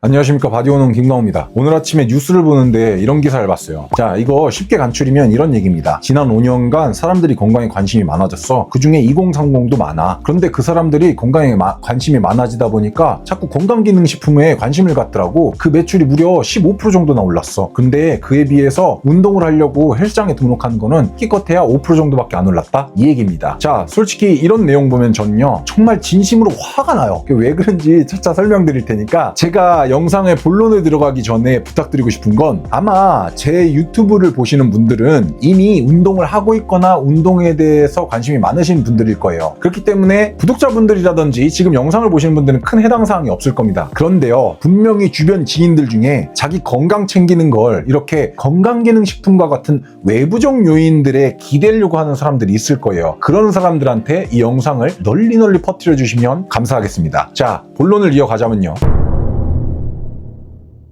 안녕하십니까, 바디오는 김광호입니다. 오늘 아침에 뉴스를 보는데 이런 기사를 봤어요. 자, 이거 쉽게 간추리면 이런 얘기입니다. 지난 5년간 사람들이 건강에 관심이 많아졌어. 그 중에 2030도 많아. 그런데 그 사람들이 건강에 관심이 많아지다 보니까 자꾸 건강기능식품에 관심을 갖더라고. 그 매출이 무려 15% 정도나 올랐어. 근데 그에 비해서 운동을 하려고 헬스장에 등록한 거는 기껏해야 5% 정도밖에 안 올랐다? 이 얘기입니다. 자, 솔직히 이런 내용 보면 저는요, 정말 진심으로 화가 나요. 왜 그런지 차차 설명드릴 테니까 제가 영상의 본론에 들어가기 전에 부탁드리고 싶은 건, 아마 제 유튜브를 보시는 분들은 이미 운동을 하고 있거나 운동에 대해서 관심이 많으신 분들일 거예요. 그렇기 때문에 구독자분들이라든지 지금 영상을 보시는 분들은 큰 해당 사항이 없을 겁니다. 그런데요, 분명히 주변 지인들 중에 자기 건강 챙기는 걸 이렇게 건강기능식품과 같은 외부적 요인들에 기대려고 하는 사람들이 있을 거예요. 그런 사람들한테 이 영상을 널리 퍼뜨려 주시면 감사하겠습니다. 자, 본론을 이어가자면요,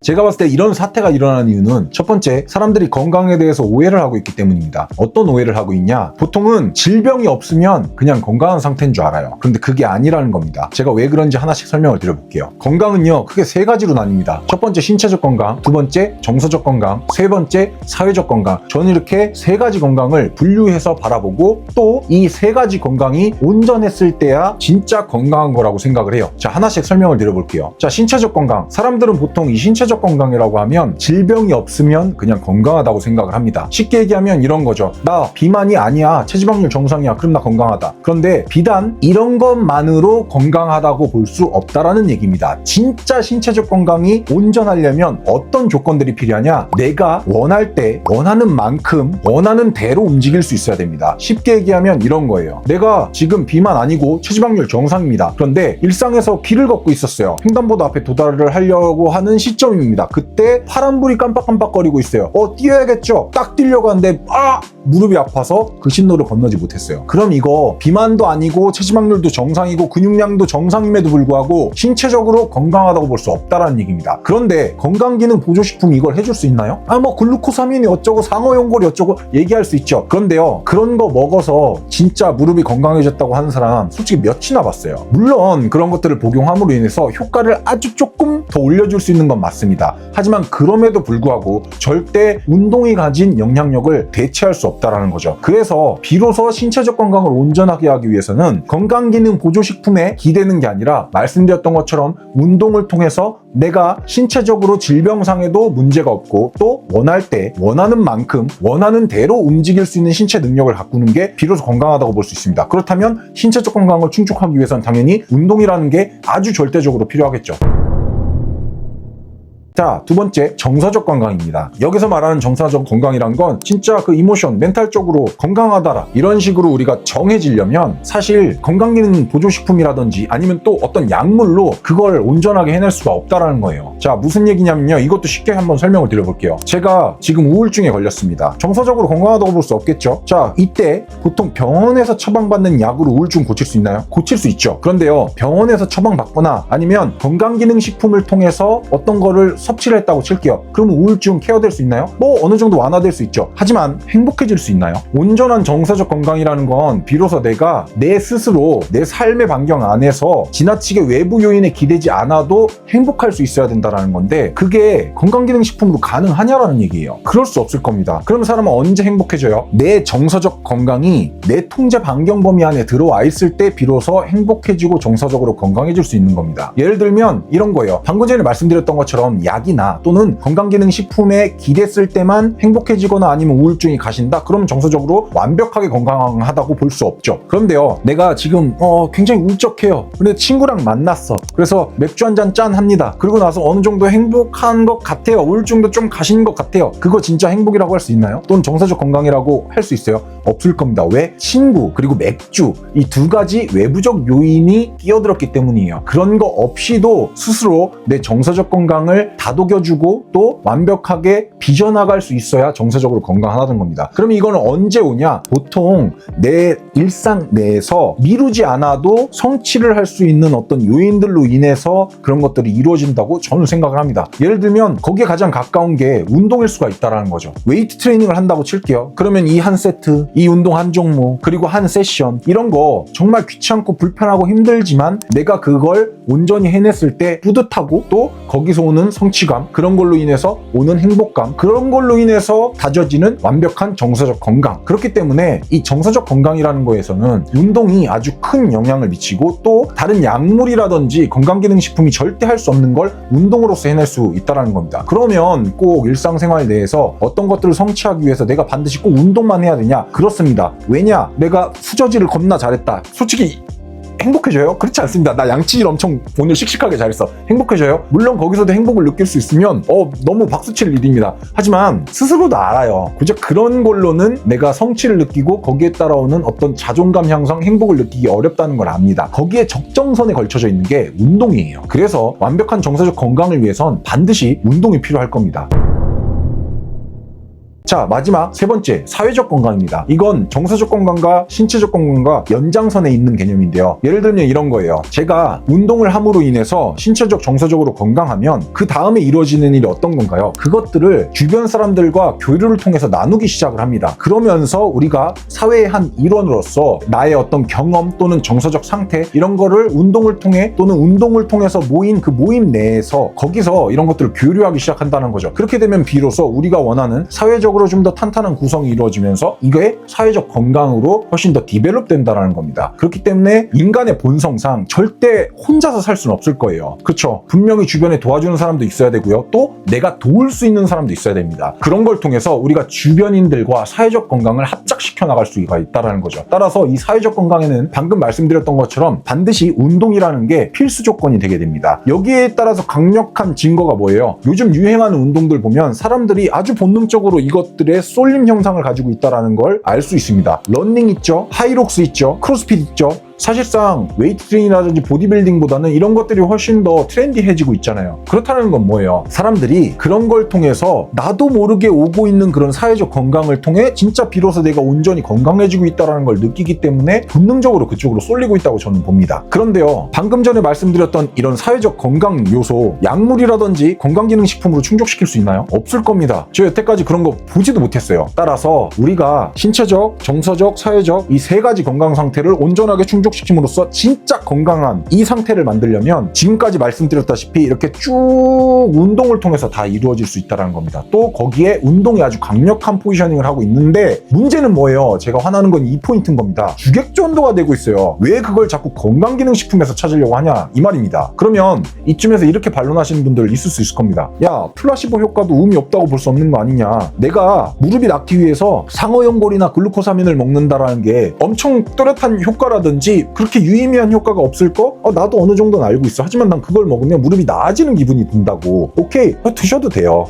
제가 봤을 때 이런 사태가 일어나는 이유는, 첫 번째, 사람들이 건강에 대해서 오해를 하고 있기 때문입니다. 어떤 오해를 하고 있냐? 보통은 질병이 없으면 그냥 건강한 상태인 줄 알아요. 그런데 그게 아니라는 겁니다. 제가 왜 그런지 하나씩 설명을 드려볼게요. 건강은요, 크게 세 가지로 나뉩니다. 첫 번째, 신체적 건강, 두 번째, 정서적 건강, 세 번째, 사회적 건강. 저는 이렇게 세 가지 건강을 분류해서 바라보고, 또 이 세 가지 건강이 온전했을 때야 진짜 건강한 거라고 생각을 해요. 자, 하나씩 설명을 드려볼게요. 자, 신체적 건강. 사람들은 보통 이 신체적 건강이라고 하면 질병이 없으면 그냥 건강하다고 생각을 합니다. 쉽게 얘기하면 이런 거죠. 나 비만이 아니야, 체지방률 정상이야, 그럼 나 건강하다. 그런데 비단 이런 것만으로 건강하다고 볼 수 없다라는 얘기입니다. 진짜 신체적 건강이 온전하려면 어떤 조건들이 필요하냐? 내가 원할 때 원하는 만큼 원하는 대로 움직일 수 있어야 됩니다. 쉽게 얘기하면 이런 거예요. 내가 지금 비만 아니고 체지방률 정상입니다. 그런데 일상에서 길을 걷고 있었어요. 횡단보도 앞에 도달을 하려고 하는 시점입니다. 그때 파란불이 깜빡깜빡거리고 있어요. 뛰어야겠죠? 딱 뛰려고 하는데 무릎이 아파서 그 신호를 건너지 못했어요. 그럼 이거 비만도 아니고 체지방률도 정상이고 근육량도 정상임에도 불구하고 신체적으로 건강하다고 볼 수 없다라는 얘기입니다. 그런데 건강기능 보조식품이 이걸 해줄 수 있나요? 글루코사민이 어쩌고 상어연골이 어쩌고 얘기할 수 있죠. 그런데요, 그런 거 먹어서 진짜 무릎이 건강해졌다고 하는 사람 솔직히 몇이나 봤어요. 물론 그런 것들을 복용함으로 인해서 효과를 아주 조금 더 올려줄 수 있는 건 맞습니다. 하지만 그럼에도 불구하고 절대 운동이 가진 영향력을 대체할 수 없다라는 거죠. 그래서 비로소 신체적 건강을 온전하게 하기 위해서는 건강기능 보조식품에 기대는 게 아니라, 말씀드렸던 것처럼 운동을 통해서 내가 신체적으로 질병상에도 문제가 없고, 또 원할 때 원하는 만큼 원하는 대로 움직일 수 있는 신체 능력을 가꾸는 게 비로소 건강하다고 볼 수 있습니다. 그렇다면 신체적 건강을 충족하기 위해서는 당연히 운동이라는 게 아주 절대적으로 필요하겠죠. 자, 두 번째, 정서적 건강입니다. 여기서 말하는 정서적 건강이란 건 진짜 그 이모션, 멘탈적으로 건강하다라 이런 식으로 우리가 정해지려면 사실 건강기능 보조식품이라든지 아니면 또 어떤 약물로 그걸 온전하게 해낼 수가 없다라는 거예요. 자, 무슨 얘기냐면요, 이것도 쉽게 한번 설명을 드려볼게요. 제가 지금 우울증에 걸렸습니다. 정서적으로 건강하다고 볼 수 없겠죠? 자, 이때 보통 병원에서 처방받는 약으로 우울증 고칠 수 있나요? 고칠 수 있죠. 그런데요, 병원에서 처방받거나 아니면 건강기능식품을 통해서 어떤 거를 섭취를 했다고 칠게요. 그러면 우울증 케어될 수 있나요? 어느 정도 완화될 수 있죠. 하지만 행복해질 수 있나요? 온전한 정서적 건강이라는 건 비로소 내가 내 스스로 내 삶의 반경 안에서 지나치게 외부 요인에 기대지 않아도 행복할 수 있어야 된다는 건데, 그게 건강기능식품으로 가능하냐라는 얘기예요. 그럴 수 없을 겁니다. 그럼 사람은 언제 행복해져요? 내 정서적 건강이 내 통제 반경 범위 안에 들어와 있을 때 비로소 행복해지고 정서적으로 건강해질 수 있는 겁니다. 예를 들면 이런 거예요. 방금 전에 말씀드렸던 것처럼 약이나 또는 건강기능식품에 기댔을 때만 행복해지거나 아니면 우울증이 가신다? 그러면 정서적으로 완벽하게 건강하다고 볼 수 없죠. 그런데요, 내가 지금 굉장히 울적해요. 근데 친구랑 만났어. 그래서 맥주 한잔 짠 합니다. 그리고 나서 어느 정도 행복한 것 같아요. 우울증도 좀 가신 것 같아요. 그거 진짜 행복이라고 할 수 있나요? 또는 정서적 건강이라고 할 수 있어요? 없을 겁니다. 왜? 친구 그리고 맥주, 이 두 가지 외부적 요인이 끼어들었기 때문이에요. 그런 거 없이도 스스로 내 정서적 건강을 다독여주고 또 완벽하게 빚어나갈 수 있어야 정서적으로 건강하다는 겁니다. 그럼 이거는 언제 오냐? 보통 내 일상 내에서 미루지 않아도 성취를 할 수 있는 어떤 요인들로 인해서 그런 것들이 이루어진다고 저는 생각을 합니다. 예를 들면 거기에 가장 가까운 게 운동일 수가 있다는 거죠. 웨이트 트레이닝을 한다고 칠게요. 그러면 이 한 세트, 이 운동 한 종목, 그리고 한 세션 이런 거 정말 귀찮고 불편하고 힘들지만 내가 그걸 온전히 해냈을 때 뿌듯하고 또 거기서 오는 성취감, 그런 걸로 인해서 오는 행복감, 그런 걸로 인해서 다져지는 완벽한 정서적 건강. 그렇기 때문에 이 정서적 건강이라는 거에서는 운동이 아주 큰 영향을 미치고 또 다른 약물이라든지 건강기능식품이 절대 할 수 없는 걸 운동으로서 해낼 수 있다는 겁니다. 그러면 꼭 일상생활 내에서 어떤 것들을 성취하기 위해서 내가 반드시 꼭 운동만 해야 되냐? 그렇습니다. 왜냐? 내가 후저지를 겁나 잘했다. 솔직히 행복해져요? 그렇지 않습니다. 나 양치질 엄청 오늘 씩씩하게 잘했어. 행복해져요? 물론 거기서도 행복을 느낄 수 있으면 너무 박수칠 일입니다. 하지만 스스로도 알아요. 그저 그런 걸로는 내가 성취를 느끼고 거기에 따라오는 어떤 자존감 향상, 행복을 느끼기 어렵다는 걸 압니다. 거기에 적정선에 걸쳐져 있는 게 운동이에요. 그래서 완벽한 정서적 건강을 위해선 반드시 운동이 필요할 겁니다. 자, 마지막 세 번째, 사회적 건강입니다. 이건 정서적 건강과 신체적 건강과 연장선에 있는 개념인데요. 예를 들면 이런 거예요. 제가 운동을 함으로 인해서 신체적, 정서적으로 건강하면 그 다음에 이루어지는 일이 어떤 건가요? 그것들을 주변 사람들과 교류를 통해서 나누기 시작을 합니다. 그러면서 우리가 사회의 한 일원으로서 나의 어떤 경험 또는 정서적 상태 이런 거를 운동을 통해 또는 운동을 통해서 모인 그 모임 내에서 거기서 이런 것들을 교류하기 시작한다는 거죠. 그렇게 되면 비로소 우리가 원하는 사회적 좀 더 탄탄한 구성이 이루어지면서 이게 사회적 건강으로 훨씬 더 디벨롭 된다는 겁니다. 그렇기 때문에 인간의 본성상 절대 혼자서 살 수는 없을 거예요. 그렇죠? 분명히 주변에 도와주는 사람도 있어야 되고요. 또 내가 도울 수 있는 사람도 있어야 됩니다. 그런 걸 통해서 우리가 주변인들과 사회적 건강을 합작시켜 나갈 수가 있다는 거죠. 따라서 이 사회적 건강에는 방금 말씀드렸던 것처럼 반드시 운동이라는 게 필수 조건이 되게 됩니다. 여기에 따라서 강력한 증거가 뭐예요? 요즘 유행하는 운동들 보면 사람들이 아주 본능적으로 이것들의 쏠림 형상을 가지고 있다는 걸 알 수 있습니다. 러닝 있죠, 하이록스 있죠, 크로스핏 있죠. 사실상 웨이트 트레이닝이라든지 보디빌딩보다는 이런 것들이 훨씬 더 트렌디해지고 있잖아요. 그렇다는 건 뭐예요? 사람들이 그런 걸 통해서 나도 모르게 오고 있는 그런 사회적 건강을 통해 진짜 비로소 내가 온전히 건강해지고 있다는 걸 느끼기 때문에 본능적으로 그쪽으로 쏠리고 있다고 저는 봅니다. 그런데요, 방금 전에 말씀드렸던 이런 사회적 건강 요소, 약물이라든지 건강기능식품으로 충족시킬 수 있나요? 없을 겁니다. 저 여태까지 그런 거 보지도 못했어요. 따라서 우리가 신체적, 정서적, 사회적 이 세 가지 건강 상태를 온전하게 충족시킴으로써 진짜 건강한 이 상태를 만들려면 지금까지 말씀드렸다시피 이렇게 쭉 운동을 통해서 다 이루어질 수 있다는 겁니다. 또 거기에 운동이 아주 강력한 포지셔닝을 하고 있는데 문제는 뭐예요? 제가 화나는 건 이 포인트인 겁니다. 주객전도가 되고 있어요. 왜 그걸 자꾸 건강기능식품에서 찾으려고 하냐 이 말입니다. 그러면 이쯤에서 이렇게 반론하시는 분들 있을 수 있을 겁니다. 야, 플라시보 효과도 의미 없다고 볼 수 없는 거 아니냐. 내가 무릎이 낫기 위해서 상어연골이나 글루코사민을 먹는다라는 게 엄청 뚜렷한 효과라든지 그렇게 유의미한 효과가 없을 거? 나도 어느 정도는 알고 있어. 하지만 난 그걸 먹으면 무릎이 나아지는 기분이 든다고. 오케이, 드셔도 돼요.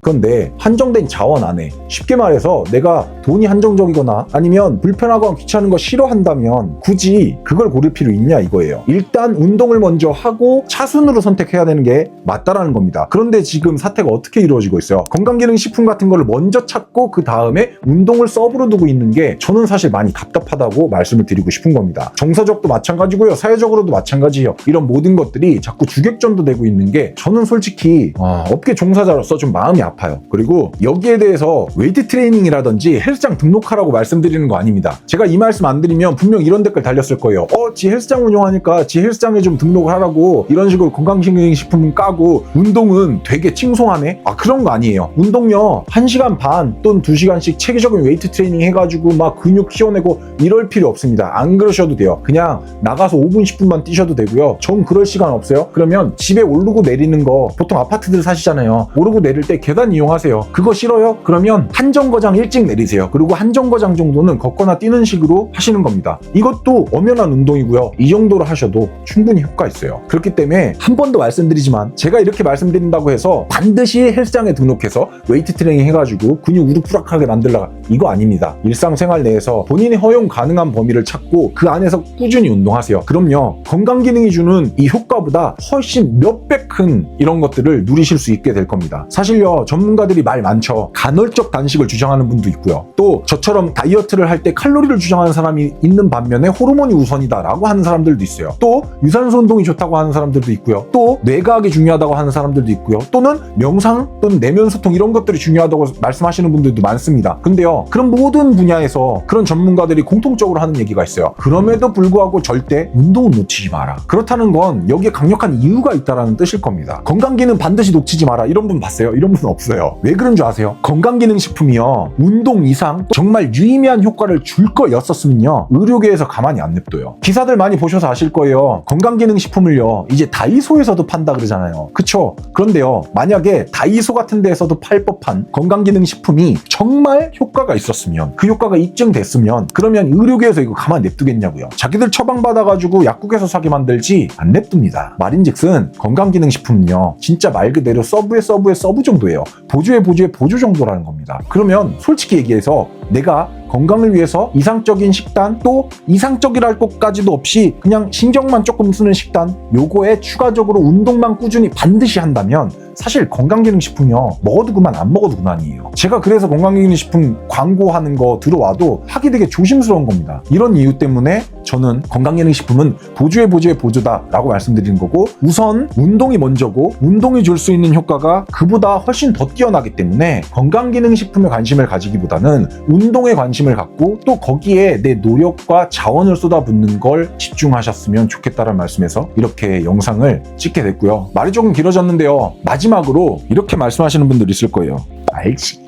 그런데 한정된 자원 안에 쉽게 말해서 내가 돈이 한정적이거나 아니면 불편하거나 귀찮은 거 싫어한다면 굳이 그걸 고를 필요 있냐 이거예요. 일단 운동을 먼저 하고 차순으로 선택해야 되는 게 맞다라는 겁니다. 그런데 지금 사태가 어떻게 이루어지고 있어요? 건강기능식품 같은 거를 먼저 찾고 그 다음에 운동을 서브로 두고 있는 게 저는 사실 많이 답답하다고 말씀을 드리고 싶은 겁니다. 정서적도 마찬가지고요. 사회적으로도 마찬가지예요. 이런 모든 것들이 자꾸 주객전도 되고 있는 게 저는 솔직히 업계 종사자로서 좀 마음이 아파요. 그리고 여기에 대해서 웨이트 트레이닝이라든지 헬스장 등록하라고 말씀드리는 거 아닙니다. 제가 이 말씀 안 드리면 분명 이런 댓글 달렸을 거예요. 지 헬스장 운영하니까 지 헬스장에 좀 등록을 하라고 이런 식으로 건강기능식품은 까고 운동은 되게 칭송하네? 그런 거 아니에요. 운동요 1시간 반 또는 2시간씩 체계적인 웨이트 트레이닝 해가지고 막 근육 키워내고 이럴 필요 없습니다. 안 그러셔도 돼요. 그냥 나가서 5분 10분만 뛰셔도 되고요. 전 그럴 시간 없어요. 그러면 집에 오르고 내리는 거 보통 아파트들 사시잖아요. 오르고 내릴 때 계단 잠깐 이용하세요. 그거 싫어요? 그러면 한 정거장 일찍 내리세요. 그리고 한 정거장 정도는 걷거나 뛰는 식으로 하시는 겁니다. 이것도 엄연한 운동이고요. 이 정도로 하셔도 충분히 효과 있어요. 그렇기 때문에 한 번 더 말씀드리지만 제가 이렇게 말씀드린다고 해서 반드시 헬스장에 등록해서 웨이트 트레이닝 해가지고 근육 우락부락하게 만들라, 이거 아닙니다. 일상생활 내에서 본인이 허용 가능한 범위를 찾고 그 안에서 꾸준히 운동하세요. 그럼요, 건강기능이 주는 이 효과보다 훨씬 몇 배 큰 이런 것들을 누리실 수 있게 될 겁니다. 사실요, 전문가들이 말 많죠. 간헐적 단식을 주장하는 분도 있고요. 또 저처럼 다이어트를 할 때 칼로리를 주장하는 사람이 있는 반면에 호르몬이 우선이다라고 하는 사람들도 있어요. 또 유산소 운동이 좋다고 하는 사람들도 있고요. 또 뇌과학이 중요하다고 하는 사람들도 있고요. 또는 명상 또는 내면 소통 이런 것들이 중요하다고 말씀하시는 분들도 많습니다. 근데요, 그런 모든 분야에서 그런 전문가들이 공통적으로 하는 얘기가 있어요. 그럼에도 불구하고 절대 운동은 놓치지 마라. 그렇다는 건 여기에 강력한 이유가 있다는 뜻일 겁니다. 건강기능 반드시 놓치지 마라, 이런 분 봤어요? 이런 분 없어요. 왜 그런 줄 아세요? 건강기능식품이요, 운동 이상 정말 유의미한 효과를 줄 거였었으면요, 의료계에서 가만히 안 냅둬요. 기사들 많이 보셔서 아실 거예요. 건강기능식품을요, 이제 다이소에서도 판다 그러잖아요. 그쵸? 그런데요, 만약에 다이소 같은 데에서도 팔 법한 건강기능식품이 정말 효과가 있었으면, 그 효과가 입증됐으면, 그러면 의료계에서 이거 가만히 냅두겠냐고요. 자기들 처방받아가지고 약국에서 사게 만들지 안 냅둡니다. 말인즉슨 건강기능식품은요, 진짜 말 그대로 서브의 서브 정도예요. 보조의 보조 정도라는 겁니다. 그러면 솔직히 얘기해서 내가 건강을 위해서 이상적인 식단, 또 이상적이랄 것까지도 없이 그냥 신경만 조금 쓰는 식단, 요거에 추가적으로 운동만 꾸준히 반드시 한다면 사실 건강기능식품이요, 먹어도 그만 안 먹어도 그만이에요. 제가 그래서 건강기능식품 광고하는 거 들어와도 하기 되게 조심스러운 겁니다. 이런 이유 때문에 저는 건강기능식품은 보조의 보조다라고 말씀드리는 거고, 우선 운동이 먼저고 운동이 줄 수 있는 효과가 그보다 훨씬 더 뛰어나기 때문에 건강기능식품에 관심을 가지기보다는 운동에 관심을 갖고 또 거기에 내 노력과 자원을 쏟아붓는 걸 집중하셨으면 좋겠다는 말씀에서 이렇게 영상을 찍게 됐고요. 말이 조금 길어졌는데요, 마지막으로 이렇게 말씀하시는 분들 있을 거예요. 알지,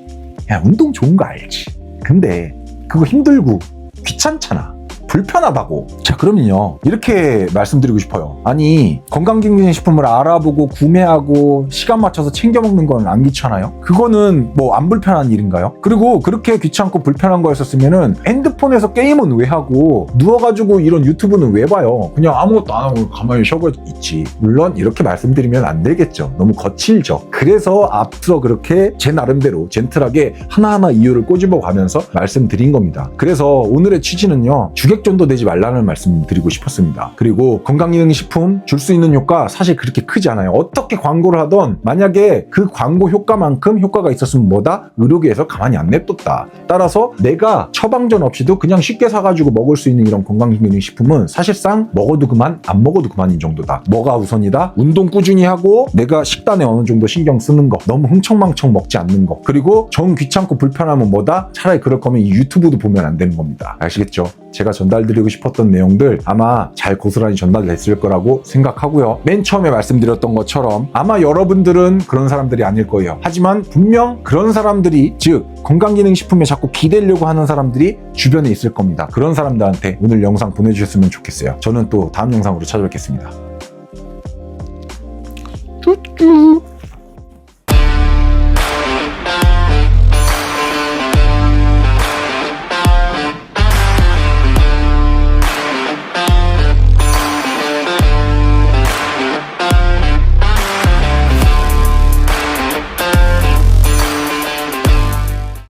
야 운동 좋은 거 알지, 근데 그거 힘들고 귀찮잖아, 불편하다고. 자, 그러면요, 이렇게 말씀드리고 싶어요. 아니, 건강기능식품을 알아보고 구매하고 시간 맞춰서 챙겨 먹는 건 안 귀찮아요? 그거는 뭐 안 불편한 일인가요? 그리고 그렇게 귀찮고 불편한 거였었으면은 핸드폰에서 게임은 왜 하고 누워가지고 이런 유튜브는 왜 봐요? 그냥 아무것도 안 하고 가만히 쉬고 있지. 물론 이렇게 말씀드리면 안 되겠죠. 너무 거칠죠. 그래서 앞서 그렇게 제 나름대로 젠틀하게 하나하나 이유를 꼬집어 가면서 말씀드린 겁니다. 그래서 오늘의 취지는요, 주객전도 되지 말라는 말씀 드리고 싶었습니다. 그리고 건강기능식품 줄 수 있는 효과 사실 그렇게 크지 않아요. 어떻게 광고를 하던 만약에 그 광고 효과만큼 효과가 있었으면 뭐다? 의료계에서 가만히 안 냅뒀다. 따라서 내가 처방전 없이도 그냥 쉽게 사가지고 먹을 수 있는 이런 건강기능식품은 사실상 먹어도 그만, 안 먹어도 그만인 정도다. 뭐가 우선이다? 운동 꾸준히 하고 내가 식단에 어느 정도 신경 쓰는 거, 너무 흥청망청 먹지 않는 거, 그리고 정 귀찮고 불편하면 뭐다? 차라리 그럴 거면 이 유튜브도 보면 안 되는 겁니다. 아시겠죠? 제가 전달드리고 싶었던 내용들 아마 잘 고스란히 전달됐을 거라고 생각하고요. 맨 처음에 말씀드렸던 것처럼 아마 여러분들은 그런 사람들이 아닐 거예요. 하지만 분명 그런 사람들이, 즉 건강기능식품에 자꾸 기대려고 하는 사람들이 주변에 있을 겁니다. 그런 사람들한테 오늘 영상 보내주셨으면 좋겠어요. 저는 또 다음 영상으로 찾아뵙겠습니다. 쭈쭈.